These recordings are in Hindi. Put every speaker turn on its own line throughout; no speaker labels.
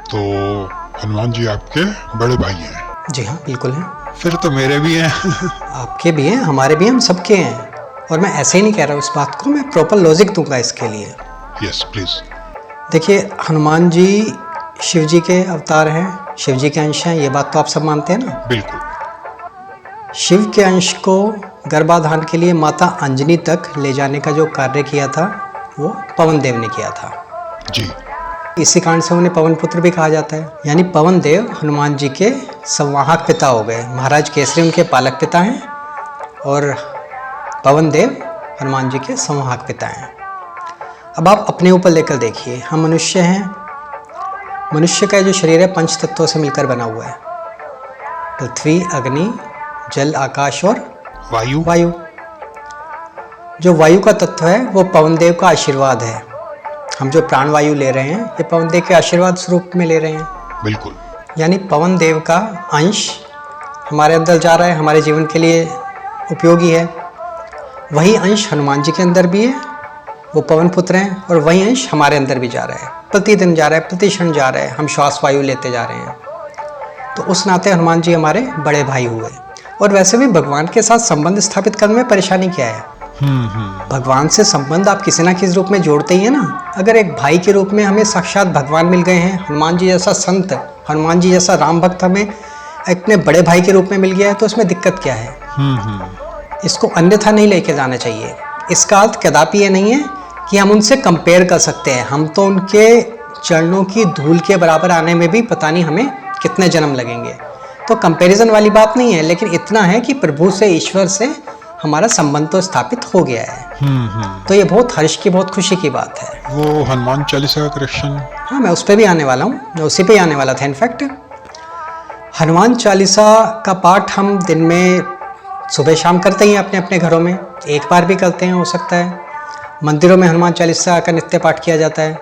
तो हनुमान जी आपके बड़े भाई हैं?
जी हाँ, बिल्कुल हैं।
फिर तो मेरे भी हैं।
आपके भी हैं, हमारे भी हैं, हम सबके हैं। और मैं ऐसे ही नहीं कह रहा हूँ इस बात को, मैं प्रॉपर लॉजिक दूंगा इसके लिए।
Yes please.
देखिए, हनुमान जी शिव जी के अवतार हैं, शिव जी के अंश हैं, ये बात तो आप सब मानते हैं ना।
बिल्कुल।
शिव के अंश को गर्भाधान के लिए माता अंजनी तक ले जाने का जो कार्य किया था वो पवन देव ने किया था
जी।
इसी कारण से उन्हें पवन पुत्र भी कहा जाता है। यानी पवन देव हनुमान जी के संवाहक पिता हो गए। महाराज केसरी उनके पालक पिता हैं और पवन देव हनुमान जी के संवाहक पिता हैं। अब आप अपने ऊपर लेकर देखिए, हम मनुष्य हैं। मनुष्य का जो शरीर है पंच तत्वों से मिलकर बना हुआ है, पृथ्वी, अग्नि, जल, आकाश और वायु। जो वायु का तत्व है वो पवन देव का आशीर्वाद है। हम जो प्राण वायु ले रहे हैं ये पवन देव के आशीर्वाद स्वरूप में ले रहे हैं।
बिल्कुल।
यानी पवन देव का अंश हमारे अंदर जा रहा है, हमारे जीवन के लिए उपयोगी है। वही अंश हनुमान जी के अंदर भी है, वो पवन पुत्र हैं, और वही अंश हमारे अंदर भी जा रहा है, प्रतिदिन जा रहा है, प्रति क्षण जा रहा है। हम श्वास वायु लेते जा रहे हैं। तो उस नाते हनुमान जी हमारे बड़े भाई हुए। और वैसे भी भगवान के साथ संबंध स्थापित करने में परेशानी क्या है? भगवान से संबंध आप किसी ना किसी रूप में जोड़ते ही है ना। अगर एक भाई के रूप में हमें साक्षात भगवान मिल गए हैं, हनुमान जी जैसा संत, हनुमान जी जैसा राम भक्त हमें अपने बड़े भाई के रूप में मिल गया है, तो इसमें दिक्कत क्या है? इसको अन्यथा नहीं लेके जाना चाहिए। इसका अर्थ कदापि ये नहीं है कि हम उनसे कंपेयर कर सकते हैं। हम तो उनके चरणों की धूल के बराबर आने में भी पता नहीं हमें कितने जन्म लगेंगे। तो कंपैरिजन वाली बात नहीं है, लेकिन इतना है कि प्रभु से, ईश्वर से हमारा संबंध तो स्थापित हो गया है। तो ये बहुत हर्ष की, बहुत खुशी की बात है।
वो हनुमान चालीसा का करेक्शन।
हाँ, मैं उस पर भी आने वाला हूँ, मैं उसी पे ही आने वाला था। इनफैक्ट हनुमान चालीसा का पाठ हम दिन में सुबह शाम करते ही हैं अपने अपने घरों में, एक बार भी करते हैं हो सकता है। मंदिरों में हनुमान चालीसा का नित्य पाठ किया जाता है।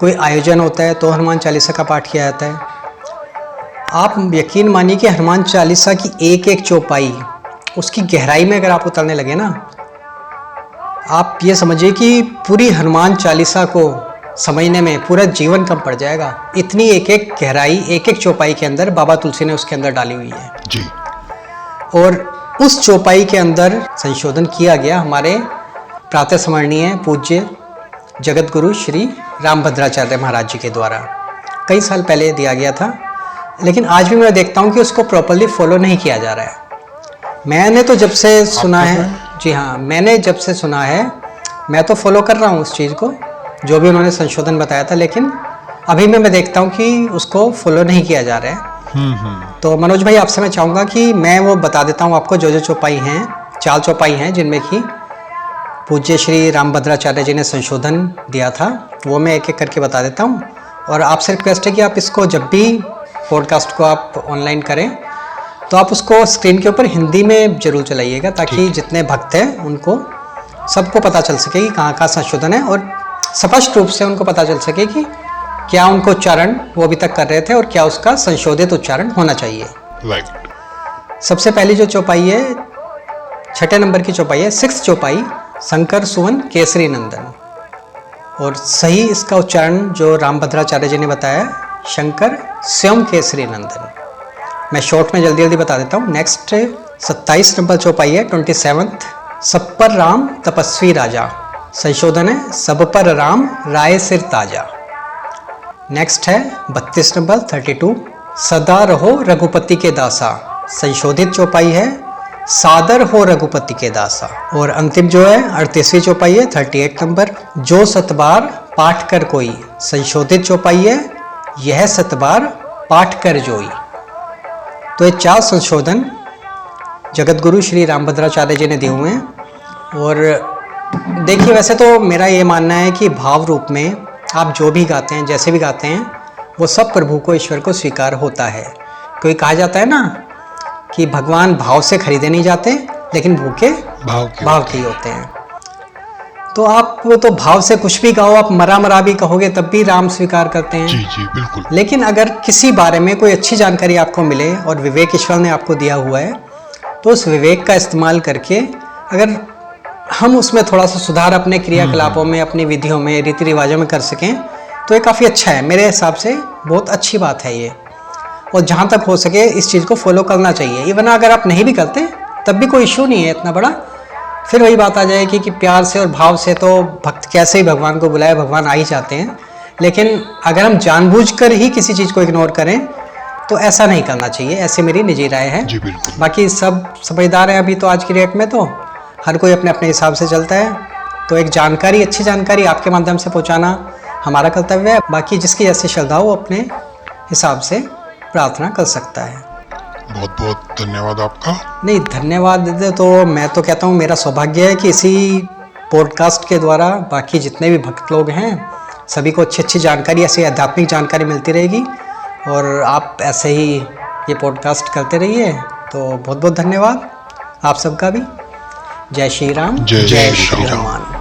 कोई आयोजन होता है तो हनुमान चालीसा का पाठ किया जाता है। आप यकीन मानिए कि हनुमान चालीसा की एक एक चौपाई, उसकी गहराई में अगर आप उतरने लगे ना, आप ये समझिए कि पूरी हनुमान चालीसा को समझने में पूरा जीवन कम पड़ जाएगा। इतनी एक एक गहराई, एक एक चौपाई के अंदर बाबा तुलसी ने उसके अंदर डाली हुई है
जी।
और उस चौपाई के अंदर संशोधन किया गया हमारे प्रातः स्मरणीय पूज्य जगत गुरु श्री रामभद्राचार्य महाराज जी के द्वारा कई साल पहले दिया गया था। लेकिन आज भी मैं देखता हूँ कि उसको प्रॉपरली फॉलो नहीं किया जा रहा है। मैंने तो जब से सुना है, जी हाँ, मैंने जब से सुना है, मैं तो फॉलो कर रहा हूँ उस चीज़ को, जो भी उन्होंने संशोधन बताया था। लेकिन अभी मैं देखता हूँ कि उसको फॉलो नहीं किया जा रहा है। तो मनोज भाई, आपसे मैं चाहूँगा कि मैं वो बता देता हूँ आपको, जो जो चौपाई हैं, 4 चौपाई हैं जिनमें कि पूज्य श्री रामभद्राचार्य जी ने संशोधन दिया था, वो मैं एक एक करके बता देता हूँ। और आपसे रिक्वेस्ट है कि आप इसको जब भी पॉडकास्ट को आप ऑनलाइन करें तो आप उसको स्क्रीन के ऊपर हिंदी में जरूर चलाइएगा, ताकि जितने भक्त हैं उनको सबको पता चल सके कि कहाँ कहाँ संशोधन है, और स्पष्ट रूप से उनको पता चल सके कि क्या उनको उच्चारण वो अभी तक कर रहे थे और क्या उसका संशोधित उच्चारण होना चाहिए।
राइट।
सबसे पहली जो चौपाई है, 6 नंबर की चौपाई है, 6th चौपाई, शंकर सुवन केसरी नंदन। और सही इसका उच्चारण जो रामभद्राचार्य जी ने बताया, शंकर स्वयं केसरी नंदन। मैं शॉर्ट में जल्दी जल्दी बता देता हूँ। नेक्स्ट 27 नंबर चौपाई है, 27th, सब पर राम तपस्वी राजा। संशोधन है, सब पर राम राय सिर ताजा। नेक्स्ट है 32 नंबर, 32, सदा रहो रघुपति के दासा। संशोधित चौपाई है, सादर हो रघुपति के दासा। और अंतिम जो है 38वीं चौपाई है, 38 नंबर, जो सतबार पाठ कर कोई। संशोधित चौपाई है, यह सतबार पाठ कर जोई। तो ये 4 संशोधन जगत गुरु श्री रामभद्राचार्य जी ने दिए हुए हैं। और देखिए, वैसे तो मेरा ये मानना है कि भाव रूप में आप जो भी गाते हैं, जैसे भी गाते हैं, वो सब प्रभु को, ईश्वर को स्वीकार होता है। कोई कहा जाता है ना कि भगवान भाव से खरीदे नहीं जाते, लेकिन भूखे भाव के होते हैं। तो आप तो भाव से कुछ भी गाओ, आप मरा मरा भी कहोगे तब भी राम स्वीकार करते हैं।
जी जी बिल्कुल।
लेकिन अगर किसी बारे में कोई अच्छी जानकारी आपको मिले और विवेक ईश्वर ने आपको दिया हुआ है, तो उस विवेक का इस्तेमाल करके अगर हम उसमें थोड़ा सा सुधार अपने क्रियाकलापों में, अपनी विधियों में, रीति रिवाजों में कर सकें, तो ये काफ़ी अच्छा है, मेरे हिसाब से बहुत अच्छी बात है ये। और जहाँ तक हो सके इस चीज़ को फॉलो करना चाहिए। इवन अगर आप नहीं भी करते तब भी कोई इशू नहीं है इतना बड़ा। फिर वही बात आ जाएगी कि प्यार से और भाव से तो भक्त कैसे ही भगवान को बुलाए, भगवान आ ही जाते हैं। लेकिन अगर हम जानबूझकर ही किसी चीज़ को इग्नोर करें तो ऐसा नहीं करना चाहिए, ऐसी मेरी निजी राय है।
जी बिल्कुल।
बाकी सब समझदार हैं अभी तो आज की डेट में, तो हर कोई अपने अपने हिसाब से चलता है। तो एक जानकारी, अच्छी जानकारी आपके माध्यम से पहुंचाना हमारा कर्तव्य है। बाकी जिसकी जैसी श्रद्धा हो अपने हिसाब से प्रार्थना कर सकता है।
बहुत बहुत धन्यवाद आपका।
नहीं, धन्यवाद देते तो मैं तो कहता हूँ मेरा सौभाग्य है कि इसी पॉडकास्ट के द्वारा बाकी जितने भी भक्त लोग हैं सभी को अच्छी अच्छी जानकारी, ऐसी आध्यात्मिक जानकारी मिलती रहेगी। और आप ऐसे ही ये पॉडकास्ट करते रहिए। तो बहुत बहुत धन्यवाद आप सबका भी। जय श्री राम,
जय श्री
श्री
राम।
हनुमान।